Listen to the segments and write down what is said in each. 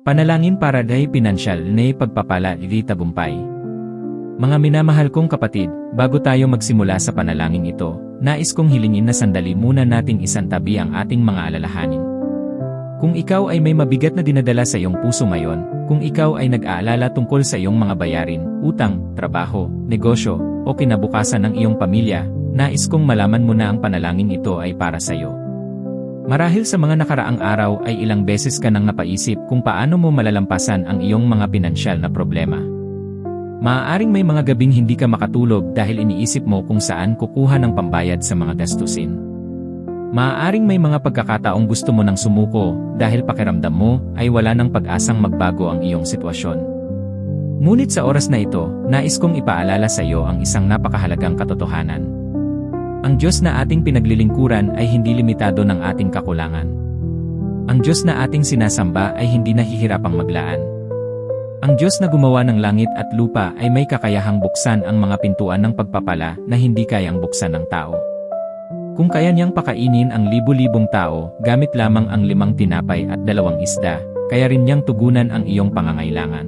Panalangin para kay pinansyal na pagpapala iti tagumpay. Mga minamahal kong kapatid, bago tayo magsimula sa panalangin ito, nais kong hilingin na sandali muna nating isantabi ang ating mga alalahanin. Kung ikaw ay may mabigat na dinadala sa iyong puso ngayon, kung ikaw ay nag-aalala tungkol sa iyong mga bayarin, utang, trabaho, negosyo, o kinabukasan ng iyong pamilya, nais kong malaman mo na ang panalangin ito ay para sa iyo. Marahil sa mga nakaraang araw ay ilang beses ka nang napaisip kung paano mo malalampasan ang iyong mga pinansyal na problema. Maaaring may mga gabing hindi ka makatulog dahil iniisip mo kung saan kukuha ng pambayad sa mga gastusin. Maaaring may mga pagkakataong gusto mo nang sumuko dahil pakiramdam mo ay wala ng pag-asang magbago ang iyong sitwasyon. Ngunit sa oras na ito, nais kong ipaalala sa iyo ang isang napakahalagang katotohanan. Ang Diyos na ating pinaglilingkuran ay hindi limitado ng ating kakulangan. Ang Diyos na ating sinasamba ay hindi nahihirapang maglaan. Ang Diyos na gumawa ng langit at lupa ay may kakayahang buksan ang mga pintuan ng pagpapala na hindi kayang buksan ng tao. Kung kaya niyang pakainin ang libu-libong tao gamit lamang ang 5 tinapay at 2 isda, kaya rin niyang tugunan ang iyong pangangailangan.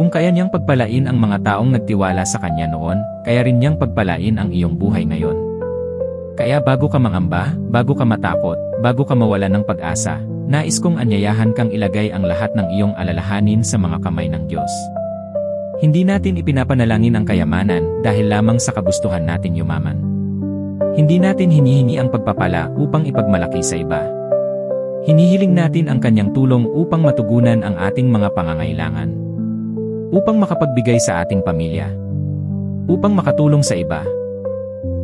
Kung kaya niyang pagpalain ang mga taong nagtiwala sa Kanya noon, kaya rin niyang pagpalain ang iyong buhay ngayon. Kaya bago ka mangamba, bago ka matakot, bago ka mawala ng pag-asa, nais kong anyayahan kang ilagay ang lahat ng iyong alalahanin sa mga kamay ng Diyos. Hindi natin ipinapanalangin ang kayamanan dahil lamang sa kagustuhan natin yumaman. Hindi natin hinihingi ang pagpapala upang ipagmalaki sa iba. Hinihiling natin ang Kanyang tulong upang matugunan ang ating mga pangangailangan. Upang makapagbigay sa ating pamilya. Upang makatulong sa iba.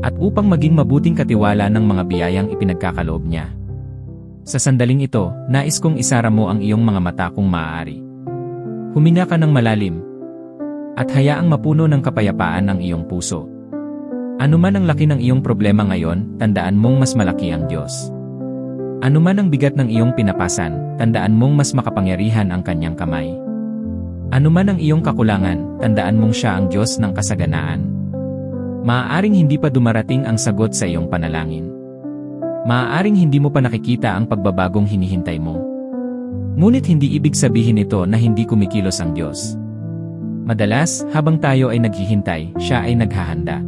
At upang maging mabuting katiwala ng mga biyayang ipinagkakaloob niya. Sa sandaling ito, nais kong isara mo ang iyong mga mata kung maaari. Huminga ka ng malalim. At hayaang mapuno ng kapayapaan ang iyong puso. Ano man ang laki ng iyong problema ngayon, tandaan mong mas malaki ang Diyos. Ano man ang bigat ng iyong pinapasan, tandaan mong mas makapangyarihan ang Kanyang kamay. Ano man ang iyong kakulangan, tandaan mong Siya ang Diyos ng kasaganaan. Maaaring hindi pa dumarating ang sagot sa iyong panalangin. Maaaring hindi mo pa nakikita ang pagbabagong hinihintay mo. Ngunit hindi ibig sabihin ito na hindi kumikilos ang Diyos. Madalas, habang tayo ay naghihintay, Siya ay naghahanda.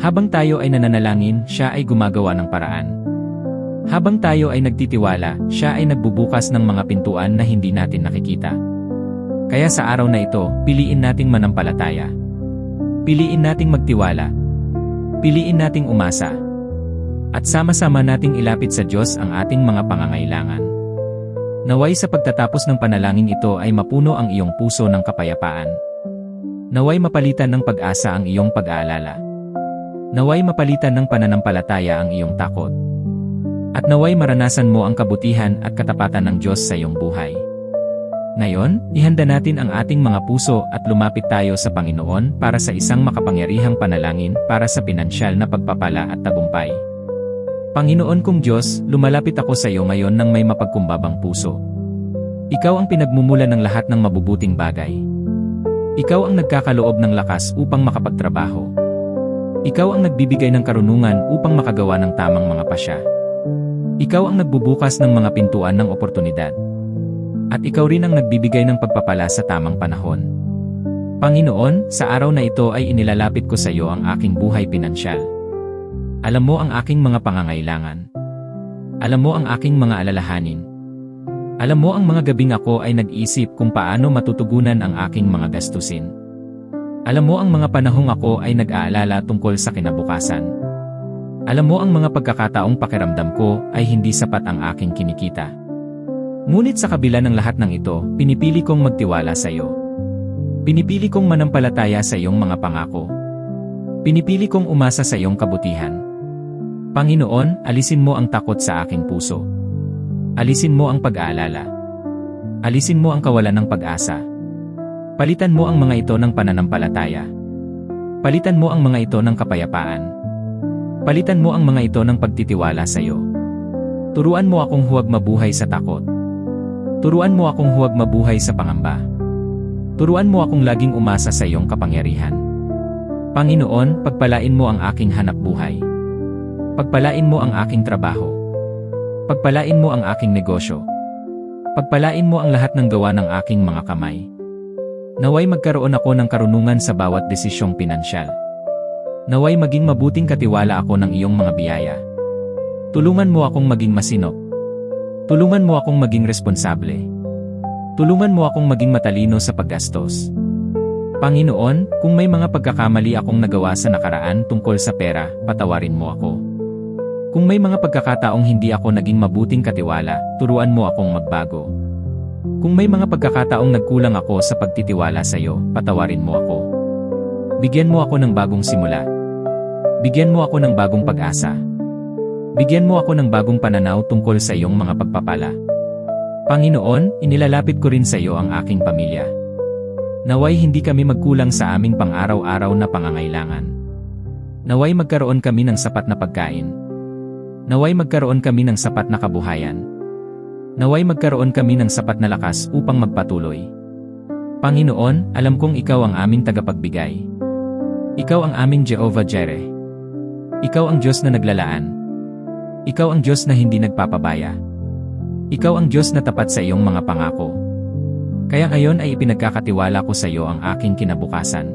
Habang tayo ay nananalangin, Siya ay gumagawa ng paraan. Habang tayo ay nagtitiwala, Siya ay nagbubukas ng mga pintuan na hindi natin nakikita. Kaya sa araw na ito, piliin nating manampalataya. Piliin nating magtiwala. Piliin nating umasa. At sama-sama nating ilapit sa Diyos ang ating mga pangangailangan. Naway sa pagtatapos ng panalangin ito ay mapuno ang iyong puso ng kapayapaan. Naway mapalitan ng pag-asa ang iyong pag-aalala. Naway mapalitan ng pananampalataya ang iyong takot. At naway maranasan mo ang kabutihan at katapatan ng Diyos sa iyong buhay. Ngayon, ihanda natin ang ating mga puso at lumapit tayo sa Panginoon para sa isang makapangyarihang panalangin para sa pinansyal na pagpapala at tagumpay. Panginoon kong Diyos, lumalapit ako sa iyo ngayon ng may mapagkumbabang puso. Ikaw ang pinagmumula ng lahat ng mabubuting bagay. Ikaw ang nagkakaloob ng lakas upang makapagtrabaho. Ikaw ang nagbibigay ng karunungan upang makagawa ng tamang mga pasya. Ikaw ang nagbubukas ng mga pintuan ng oportunidad. At ikaw rin ang nagbibigay ng pagpapala sa tamang panahon. Panginoon, sa araw na ito ay inilalapit ko sa iyo ang aking buhay pinansyal. Alam mo ang aking mga pangangailangan. Alam mo ang aking mga alalahanin. Alam mo ang mga gabing ako ay nag-isip kung paano matutugunan ang aking mga gastusin. Alam mo ang mga panahong ako ay nag-aalala tungkol sa kinabukasan. Alam mo ang mga pagkakataong pakiramdam ko ay hindi sapat ang aking kinikita. Ngunit sa kabila ng lahat ng ito, pinipili kong magtiwala sa iyo. Pinipili kong manampalataya sa iyong mga pangako. Pinipili kong umasa sa iyong kabutihan. Panginoon, alisin mo ang takot sa aking puso. Alisin mo ang pag-aalala. Alisin mo ang kawalan ng pag-asa. Palitan mo ang mga ito ng pananampalataya. Palitan mo ang mga ito ng kapayapaan. Palitan mo ang mga ito ng pagtitiwala sa iyo. Turuan mo akong huwag mabuhay sa takot. Turuan mo akong huwag mabuhay sa pangamba. Turuan mo akong laging umasa sa iyong kapangyarihan. Panginoon, pagpalain mo ang aking hanapbuhay. Pagpalain mo ang aking trabaho. Pagpalain mo ang aking negosyo. Pagpalain mo ang lahat ng gawa ng aking mga kamay. Naway magkaroon ako ng karunungan sa bawat desisyong pinansyal. Naway maging mabuting katiwala ako ng iyong mga biyaya. Tulungan mo akong maging masinop. Tulungan mo akong maging responsable. Tulungan mo akong maging matalino sa paggastos. Panginoon, kung may mga pagkakamali akong nagawa sa nakaraan tungkol sa pera, patawarin mo ako. Kung may mga pagkakataong hindi ako naging mabuting katiwala, turuan mo akong magbago. Kung may mga pagkakataong nagkulang ako sa pagtitiwala sa iyo, patawarin mo ako. Bigyan mo ako ng bagong simula. Bigyan mo ako ng bagong pag-asa. Bigyan mo ako ng bagong pananaw tungkol sa iyong mga pagpapala. Panginoon, inilalapit ko rin sa iyo ang aking pamilya. Naway hindi kami magkulang sa aming pang-araw-araw na pangangailangan. Naway magkaroon kami ng sapat na pagkain. Naway magkaroon kami ng sapat na kabuhayan. Naway magkaroon kami ng sapat na lakas upang magpatuloy. Panginoon, alam kong ikaw ang aming tagapagbigay. Ikaw ang aming Jehovah Jireh. Ikaw ang Diyos na naglalaan. Ikaw ang Diyos na hindi nagpapabaya. Ikaw ang Diyos na tapat sa iyong mga pangako. Kaya ngayon ay ipinagkakatiwala ko sa iyo ang aking kinabukasan.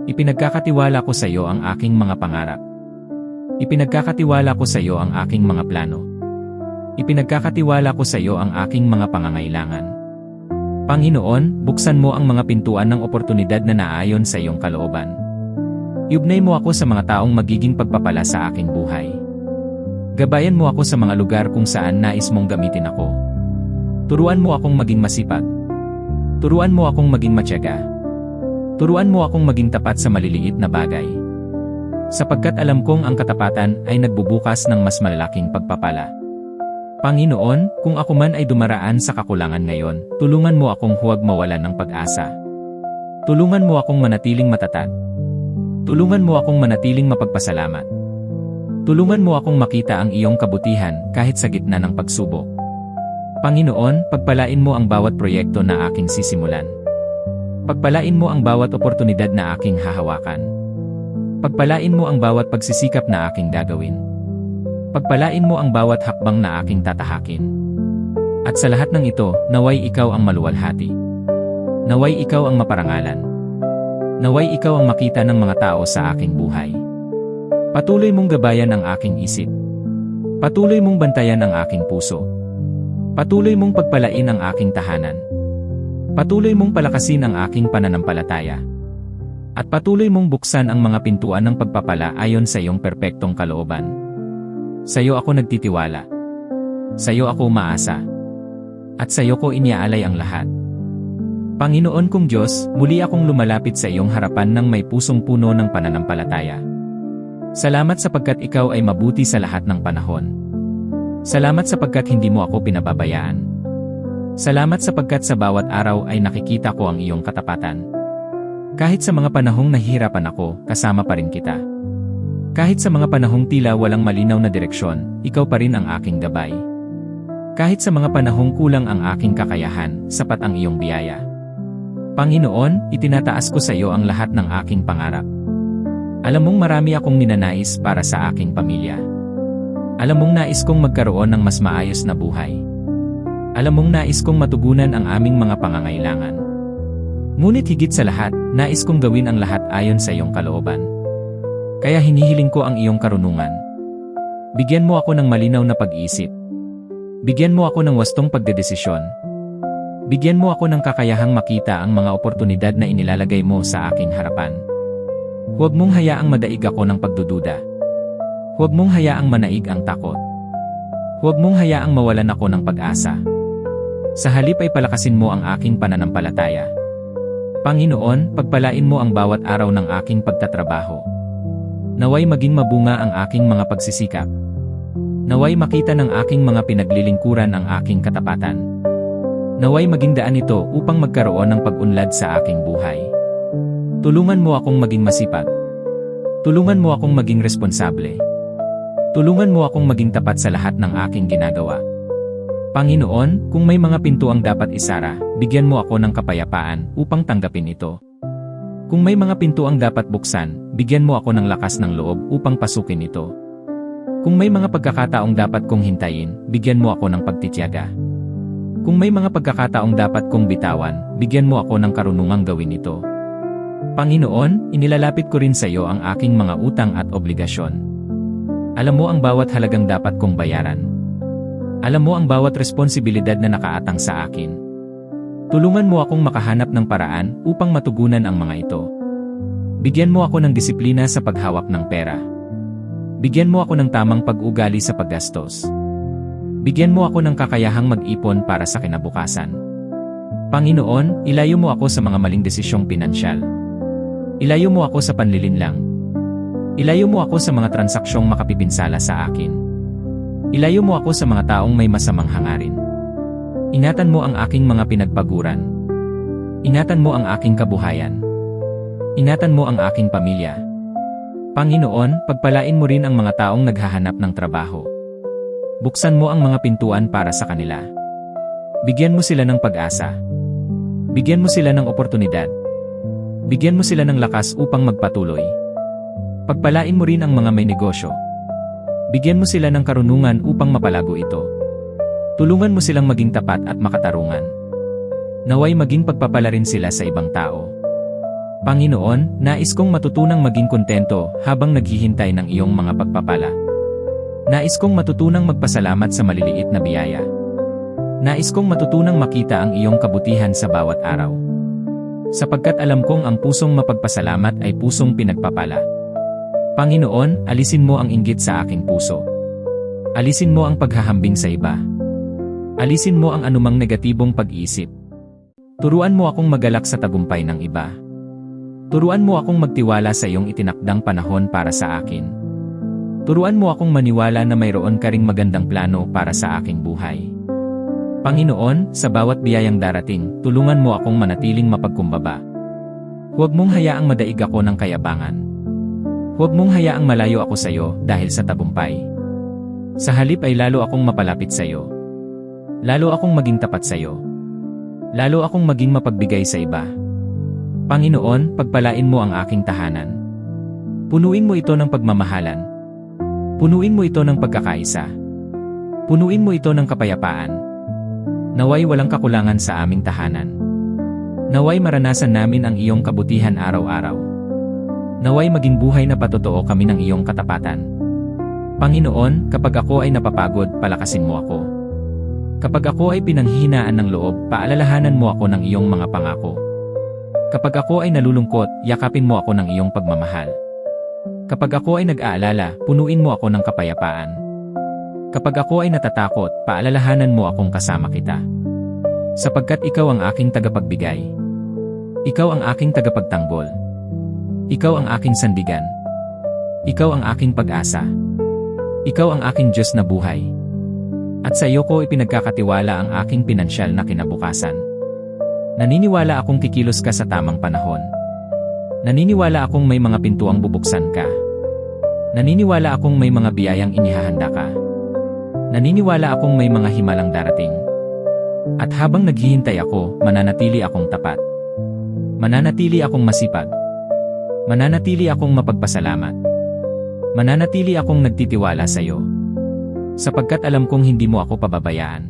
Ipinagkakatiwala ko sa iyo ang aking mga pangarap. Ipinagkakatiwala ko sa iyo ang aking mga plano. Ipinagkakatiwala ko sa iyo ang aking mga pangangailangan. Panginoon, buksan mo ang mga pintuan ng oportunidad na naayon sa iyong kalooban. Iugnay mo ako sa mga taong magiging pagpapala sa aking buhay. Gabayan mo ako sa mga lugar kung saan nais mong gamitin ako. Turuan mo akong maging masipag. Turuan mo akong maging matyaga. Turuan mo akong maging tapat sa maliliit na bagay. Sapagkat alam kong ang katapatan ay nagbubukas ng mas malalaking pagpapala. Panginoon, kung ako man ay dumaraan sa kakulangan ngayon, tulungan mo akong huwag mawalan ng pag-asa. Tulungan mo akong manatiling matatag. Tulungan mo akong manatiling mapagpasalamat. Tulungan mo akong makita ang iyong kabutihan kahit sa gitna ng pagsubok. Panginoon, pagpalain mo ang bawat proyekto na aking sisimulan. Pagpalain mo ang bawat oportunidad na aking hahawakan. Pagpalain mo ang bawat pagsisikap na aking gagawin. Pagpalain mo ang bawat hakbang na aking tatahakin. At sa lahat ng ito, naway ikaw ang maluwalhati. Naway ikaw ang maparangalan. Naway ikaw ang makita ng mga tao sa aking buhay. Patuloy mong gabayan ang aking isip. Patuloy mong bantayan ang aking puso. Patuloy mong pagpalain ang aking tahanan. Patuloy mong palakasin ang aking pananampalataya. At patuloy mong buksan ang mga pintuan ng pagpapala ayon sa iyong perpektong kalooban. Sa iyo ako nagtitiwala. Sa iyo ako umaasa. At sa iyo ko iniaalay ang lahat. Panginoon kong Diyos, muli akong lumalapit sa iyong harapan ng may pusong puno ng pananampalataya. Salamat sapagkat ikaw ay mabuti sa lahat ng panahon. Salamat sapagkat hindi mo ako pinababayaan. Salamat sapagkat sa bawat araw ay nakikita ko ang iyong katapatan. Kahit sa mga panahong nahihirapan ako, kasama pa rin kita. Kahit sa mga panahong tila walang malinaw na direksyon, ikaw pa rin ang aking gabay. Kahit sa mga panahong kulang ang aking kakayahan, sapat ang iyong biyaya. Panginoon, itinataas ko sa iyo ang lahat ng aking pangarap. Alam mong marami akong ninanais para sa aking pamilya. Alam mong nais kong magkaroon ng mas maayos na buhay. Alam mong nais kong matugunan ang aming mga pangangailangan. Ngunit higit sa lahat, nais kong gawin ang lahat ayon sa iyong kalooban. Kaya hinihiling ko ang iyong karunungan. Bigyan mo ako ng malinaw na pag-iisip. Bigyan mo ako ng wastong pagdedesisyon. Bigyan mo ako ng kakayahang makita ang mga oportunidad na inilalagay mo sa aking harapan. Huwag mong hayaang madaig ako ng pagdududa. Huwag mong hayaang manaig ang takot. Huwag mong hayaang mawalan ako ng pag-asa. Sa halip ay palakasin mo ang aking pananampalataya. Panginoon, pagpalain mo ang bawat araw ng aking pagtatrabaho. Naway maging mabunga ang aking mga pagsisikap. Naway makita ng aking mga pinaglilingkuran ang aking katapatan. Naway maging daan ito upang magkaroon ng pag-unlad sa aking buhay. Tulungan mo akong maging masipag. Tulungan mo akong maging responsable. Tulungan mo akong maging tapat sa lahat ng aking ginagawa. Panginoon, kung may mga pintuang dapat isara, bigyan mo ako ng kapayapaan upang tanggapin ito. Kung may mga pintuang dapat buksan, bigyan mo ako ng lakas ng loob upang pasukin ito. Kung may mga pagkakataong dapat kong hintayin, bigyan mo ako ng pagtitiyaga. Kung may mga pagkakataong dapat kong bitawan, bigyan mo ako ng karunungang gawin ito. Panginoon, inilalapit ko rin sa iyo ang aking mga utang at obligasyon. Alam mo ang bawat halagang dapat kong bayaran. Alam mo ang bawat responsibilidad na nakaatang sa akin. Tulungan mo akong makahanap ng paraan upang matugunan ang mga ito. Bigyan mo ako ng disiplina sa paghawak ng pera. Bigyan mo ako ng tamang pag-ugali sa paggastos. Bigyan mo ako ng kakayahang mag-ipon para sa kinabukasan. Panginoon, ilayo mo ako sa mga maling desisyong pinansyal. Ilayo mo ako sa panlilinlang. Ilayo mo ako sa mga transaksyong makapipinsala sa akin. Ilayo mo ako sa mga taong may masamang hangarin. Ingatan mo ang aking mga pinagpaguran. Ingatan mo ang aking kabuhayan. Ingatan mo ang aking pamilya. Panginoon, pagpalain mo rin ang mga taong naghahanap ng trabaho. Buksan mo ang mga pintuan para sa kanila. Bigyan mo sila ng pag-asa. Bigyan mo sila ng oportunidad. Bigyan mo sila ng lakas upang magpatuloy. Pagpalain mo rin ang mga may negosyo. Bigyan mo sila ng karunungan upang mapalago ito. Tulungan mo silang maging tapat at makatarungan. Naway maging pagpapala rin sila sa ibang tao. Panginoon, nais kong matutunang maging kontento habang naghihintay ng iyong mga pagpapala. Nais kong matutunang magpasalamat sa maliliit na biyaya. Nais kong matutunang makita ang iyong kabutihan sa bawat araw. Sapagkat alam kong ang pusong mapagpasalamat ay pusong pinagpapala. Panginoon, alisin mo ang inggit sa aking puso. Alisin mo ang paghahambing sa iba. Alisin mo ang anumang negatibong pag-iisip. Turuan mo akong magalak sa tagumpay ng iba. Turuan mo akong magtiwala sa iyong itinakdang panahon para sa akin. Turuan mo akong maniwala na mayroon ka ring magandang plano para sa aking buhay. Panginoon, sa bawat biyayang darating, tulungan mo akong manatiling mapagkumbaba. Huwag mong hayaang madaig ako ng kayabangan. Huwag mong hayaang malayo ako sa iyo dahil sa tagumpay. Sa halip ay lalo akong mapalapit sa iyo. Lalo akong maging tapat sa iyo. Lalo akong maging mapagbigay sa iba. Panginoon, pagpalain mo ang aking tahanan. Punuin mo ito ng pagmamahalan. Punuin mo ito ng pagkakaisa. Punuin mo ito ng kapayapaan. Naway walang kakulangan sa aming tahanan. Naway maranasan namin ang iyong kabutihan araw-araw. Naway maging buhay na patotoo kami ng iyong katapatan. Panginoon, kapag ako ay napapagod, palakasin mo ako. Kapag ako ay pinanghihinaan ng loob, paalalahanan mo ako ng iyong mga pangako. Kapag ako ay nalulungkot, yakapin mo ako ng iyong pagmamahal. Kapag ako ay nag-aalala, punuin mo ako ng kapayapaan. Kapag ako ay natatakot, paalalahanan mo akong kasama kita. Sapagkat ikaw ang aking tagapagbigay. Ikaw ang aking tagapagtanggol. Ikaw ang aking sandigan. Ikaw ang aking pag-asa. Ikaw ang aking Diyos na buhay. At sa iyo ko ipinagkakatiwala ang aking pinansyal na kinabukasan. Naniniwala akong kikilos ka sa tamang panahon. Naniniwala akong may mga pintuang bubuksan ka. Naniniwala akong may mga biyayang inihahanda ka. Naniniwala akong may mga himalang darating. At habang naghihintay ako, mananatili akong tapat. Mananatili akong masipag. Mananatili akong mapagpasalamat. Mananatili akong nagtitiwala sa iyo. Sapagkat alam kong hindi mo ako pababayaan.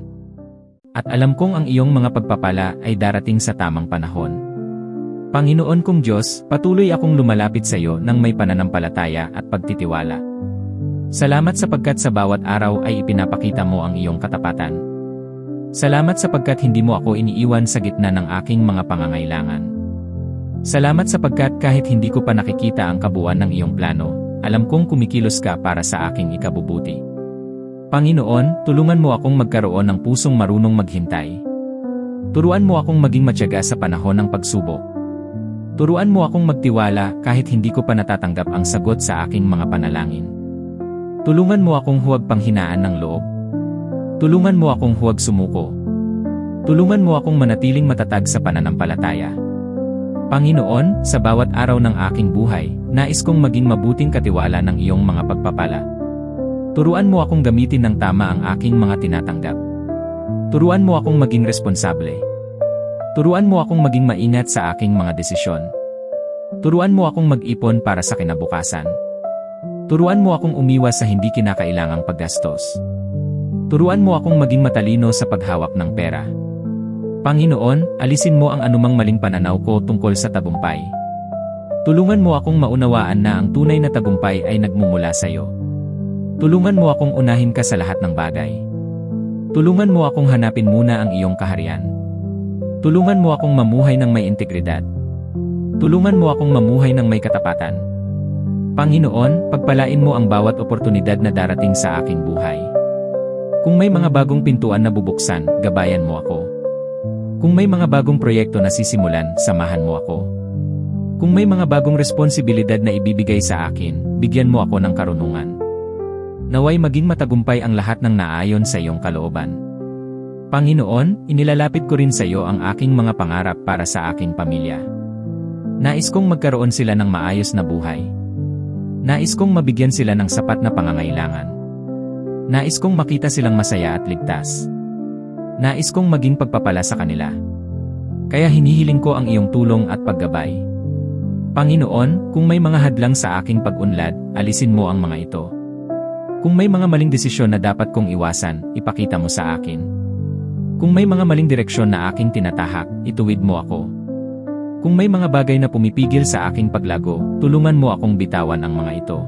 At alam kong ang iyong mga pagpapala ay darating sa tamang panahon. Panginoon kong Diyos, patuloy akong lumalapit sa iyo nang may pananampalataya at pagtitiwala. Salamat sapagkat sa bawat araw ay ipinapakita mo ang iyong katapatan. Salamat sapagkat hindi mo ako iniiwan sa gitna ng aking mga pangangailangan. Salamat sapagkat kahit hindi ko pa nakikita ang kabuuan ng iyong plano, alam kong kumikilos ka para sa aking ikabubuti. Panginoon, tulungan mo akong magkaroon ng pusong marunong maghintay. Turuan mo akong maging matyaga sa panahon ng pagsubok. Turuan mo akong magtiwala kahit hindi ko pa natatanggap ang sagot sa aking mga panalangin. Tulungan mo akong huwag panghinaan ng loob. Tulungan mo akong huwag sumuko. Tulungan mo akong manatiling matatag sa pananampalataya. Panginoon, sa bawat araw ng aking buhay, nais kong maging mabuting katiwala ng iyong mga pagpapala. Turuan mo akong gamitin ng tama ang aking mga tinatanggap. Turuan mo akong maging responsable. Turuan mo akong maging maingat sa aking mga desisyon. Turuan mo akong mag-ipon para sa kinabukasan. Turuan mo akong umiwas sa hindi kinakailangang paggastos. Turuan mo akong maging matalino sa paghawak ng pera. Panginoon, alisin mo ang anumang maling pananaw ko tungkol sa tagumpay. Tulungan mo akong maunawaan na ang tunay na tagumpay ay nagmumula sa iyo. Tulungan mo akong unahin ka sa lahat ng bagay. Tulungan mo akong hanapin muna ang iyong kaharian. Tulungan mo akong mamuhay ng may integridad. Tulungan mo akong mamuhay ng may katapatan. Panginoon, pagpalain mo ang bawat oportunidad na darating sa aking buhay. Kung may mga bagong pintuan na bubuksan, gabayan mo ako. Kung may mga bagong proyekto na sisimulan, samahan mo ako. Kung may mga bagong responsibilidad na ibibigay sa akin, bigyan mo ako ng karunungan. Naway maging matagumpay ang lahat ng naayon sa iyong kalooban. Panginoon, inilalapit ko rin sa iyo ang aking mga pangarap para sa aking pamilya. Nais kong magkaroon sila ng maayos na buhay. Nais kong mabigyan sila ng sapat na pangangailangan. Nais kong makita silang masaya at ligtas. Nais kong maging pagpapala sa kanila. Kaya hinihiling ko ang iyong tulong at paggabay. Panginoon, kung may mga hadlang sa aking pag-unlad, alisin mo ang mga ito. Kung may mga maling desisyon na dapat kong iwasan, ipakita mo sa akin. Kung may mga maling direksyon na aking tinatahak, ituwid mo ako. Kung may mga bagay na pumipigil sa aking paglago, tulungan mo akong bitawan ang mga ito.